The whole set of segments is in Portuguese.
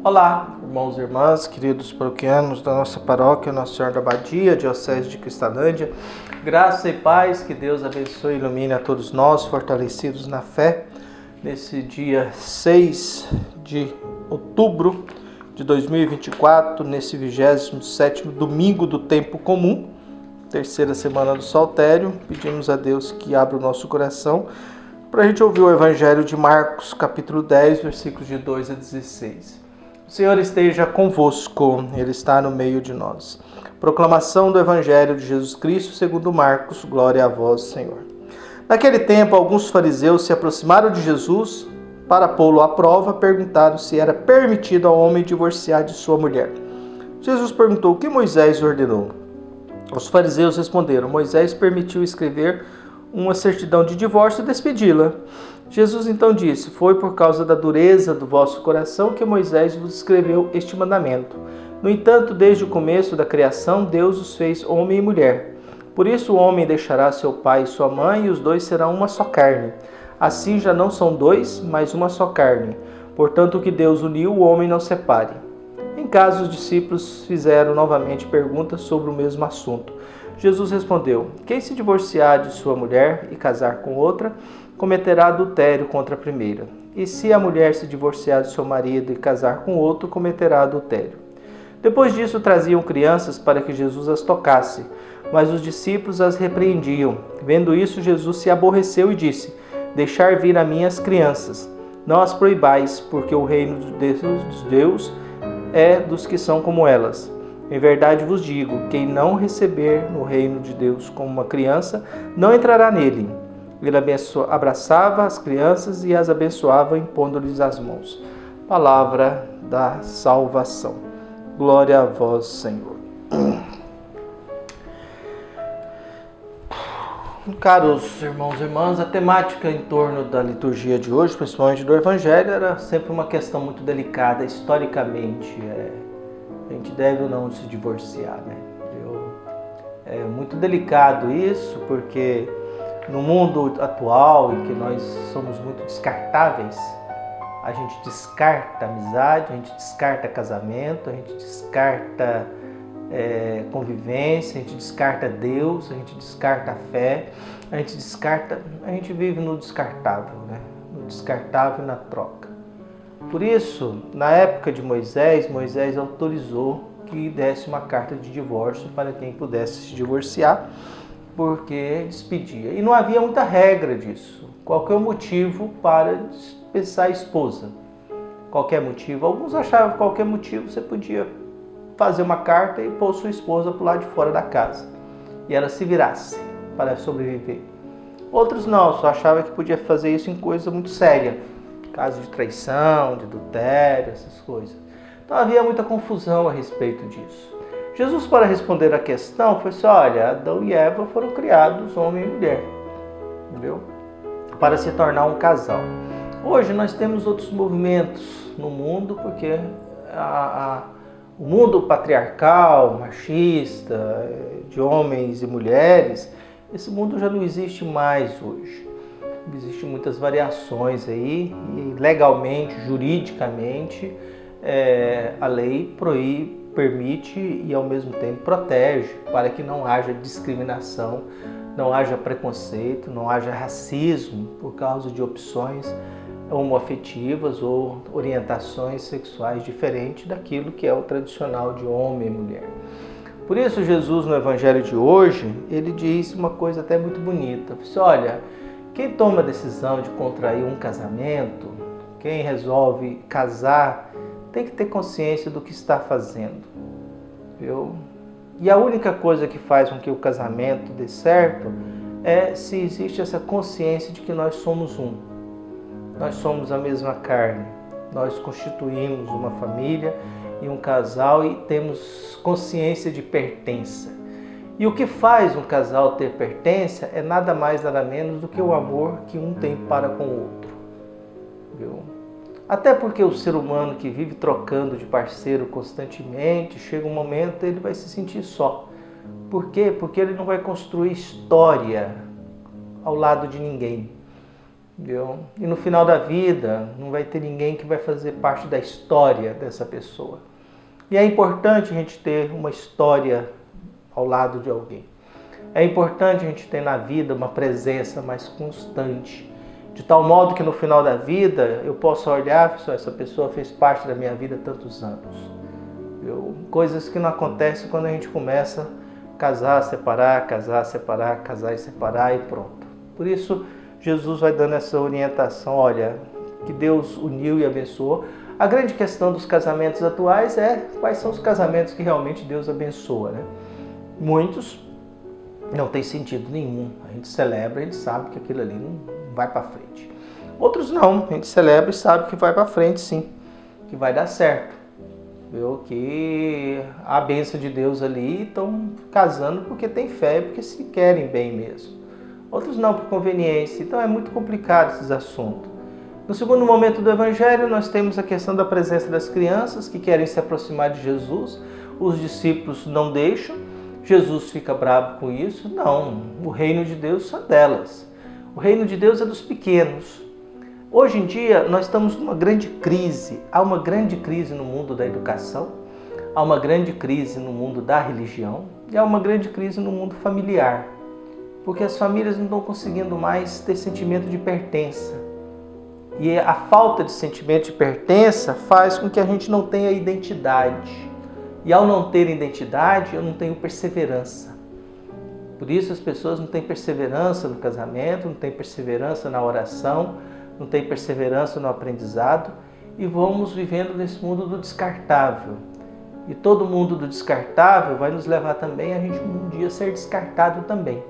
Olá, irmãos e irmãs, queridos paroquianos da nossa paróquia, Nossa Senhora da Abadia, Diocese de Cristalândia. Graça e paz, que Deus abençoe e ilumine a todos nós, fortalecidos na fé, nesse dia 6 de outubro de 2024, nesse 27º domingo do tempo comum, terceira semana do Saltério. Pedimos a Deus que abra o nosso coração para a gente ouvir o Evangelho de Marcos, capítulo 10, versículos de 2 a 16. O Senhor esteja convosco, Ele está no meio de nós. Proclamação do Evangelho de Jesus Cristo segundo Marcos, glória a vós, Senhor. Naquele tempo, alguns fariseus se aproximaram de Jesus para pô-lo à prova, perguntaram se era permitido ao homem divorciar de sua mulher. Jesus perguntou: o que Moisés ordenou? Os fariseus responderam: Moisés permitiu escrever uma certidão de divórcio e despedi-la. Jesus então disse: foi por causa da dureza do vosso coração que Moisés vos escreveu este mandamento. No entanto, desde o começo da criação, Deus os fez homem e mulher. Por isso o homem deixará seu pai e sua mãe, e os dois serão uma só carne. Assim já não são dois, mas uma só carne. Portanto, o que Deus uniu, o homem não separe. Em casa, os discípulos fizeram novamente perguntas sobre o mesmo assunto. Jesus respondeu: quem se divorciar de sua mulher e casar com outra, cometerá adultério contra a primeira. E se a mulher se divorciar de seu marido e casar com outro, cometerá adultério. Depois disso, traziam crianças para que Jesus as tocasse, mas os discípulos as repreendiam. Vendo isso, Jesus se aborreceu e disse: deixar vir a mim as crianças, não as proibais, porque o reino de Deus é dos que são como elas. Em verdade vos digo, quem não receber no reino de Deus como uma criança, não entrará nele. Ele abraçava as crianças e as abençoava, impondo-lhes as mãos. Palavra da salvação. Glória a vós, Senhor. Caros irmãos e irmãs, a temática em torno da liturgia de hoje, principalmente do Evangelho, era sempre uma questão muito delicada historicamente. A gente deve ou não se divorciar, né? É muito delicado isso, porque no mundo atual, em que nós somos muito descartáveis, a gente descarta amizade, a gente descarta casamento, a gente descarta convivência, a gente descarta Deus, a gente descarta a fé, a gente vive no descartável, né? No descartável e na troca. Por isso, na época de Moisés autorizou que desse uma carta de divórcio para quem pudesse se divorciar, porque despedia. E não havia muita regra disso. Qualquer motivo para dispensar a esposa. Qualquer motivo. Alguns achavam que qualquer motivo você podia fazer uma carta e pôr sua esposa para o lado de fora da casa. E ela se virasse para sobreviver. Outros não, só achavam que podia fazer isso em coisa muito séria. Caso de traição, de adultério, essas coisas. Então havia muita confusão a respeito disso. Jesus, para responder a questão, foi assim: olha, Adão e Eva foram criados homem e mulher, entendeu? Para se tornar um casal. Hoje nós temos outros movimentos no mundo, porque o mundo patriarcal, machista, de homens e mulheres, esse mundo já não existe mais hoje. Existem muitas variações aí, e legalmente, juridicamente, a lei permite e ao mesmo tempo protege para que não haja discriminação, não haja preconceito, não haja racismo por causa de opções homoafetivas ou orientações sexuais diferentes daquilo que é o tradicional de homem e mulher. Por isso Jesus, no Evangelho de hoje, ele diz uma coisa até muito bonita. Ele diz: olha, quem toma a decisão de contrair um casamento, quem resolve casar, tem que ter consciência do que está fazendo. Viu? E a única coisa que faz com que o casamento dê certo é se existe essa consciência de que nós somos um. Nós somos a mesma carne. Nós constituímos uma família e um casal e temos consciência de pertença. E o que faz um casal ter pertença é nada mais, nada menos do que o amor que um tem para com o outro. Viu? Até porque o ser humano que vive trocando de parceiro constantemente, chega um momento ele vai se sentir só. Por quê? Porque ele não vai construir história ao lado de ninguém. Entendeu? E no final da vida não vai ter ninguém que vai fazer parte da história dessa pessoa. E é importante a gente ter uma história ao lado de alguém. É importante a gente ter na vida uma presença mais constante, de tal modo que no final da vida eu possa olhar e falar, essa pessoa fez parte da minha vida há tantos anos. Coisas que não acontecem quando a gente começa a casar, separar, casar, separar, casar e separar e pronto. Por isso, Jesus vai dando essa orientação, olha, que Deus uniu e abençoou. A grande questão dos casamentos atuais é quais são os casamentos que realmente Deus abençoa, né? Muitos não tem sentido nenhum. A gente celebra, a gente sabe que aquilo ali não vai para frente. Outros não, a gente celebra e sabe que vai para frente sim, que vai dar certo. Que a bênção de Deus ali estão casando porque tem fé, porque se querem bem mesmo. Outros não, por conveniência. Então é muito complicado esses assuntos. No segundo momento do Evangelho, nós temos a questão da presença das crianças que querem se aproximar de Jesus. Os discípulos não deixam. Jesus fica bravo com isso. Não, o reino de Deus só delas. O reino de Deus é dos pequenos. Hoje em dia, nós estamos numa grande crise. Há uma grande crise no mundo da educação, há uma grande crise no mundo da religião e há uma grande crise no mundo familiar. Porque as famílias não estão conseguindo mais ter sentimento de pertença. E a falta de sentimento de pertença faz com que a gente não tenha identidade. E ao não ter identidade, eu não tenho perseverança. Por isso as pessoas não têm perseverança no casamento, não têm perseverança na oração, não têm perseverança no aprendizado e vamos vivendo nesse mundo do descartável. E todo mundo do descartável vai nos levar também a gente um dia ser descartado também.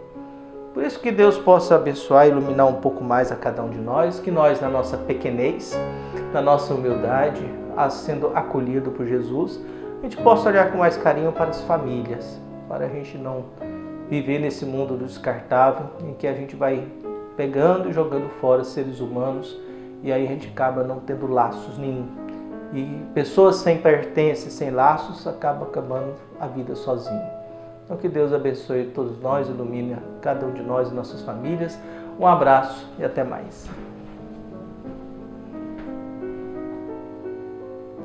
Por isso que Deus possa abençoar e iluminar um pouco mais a cada um de nós, que nós na nossa pequenez, na nossa humildade, sendo acolhido por Jesus, a gente possa olhar com mais carinho para as famílias, para a gente não viver nesse mundo do descartável, em que a gente vai pegando e jogando fora seres humanos e aí a gente acaba não tendo laços nenhum. E pessoas sem pertença, sem laços, acabam acabando a vida sozinho. Então que Deus abençoe todos nós, ilumine cada um de nós e nossas famílias. Um abraço e até mais.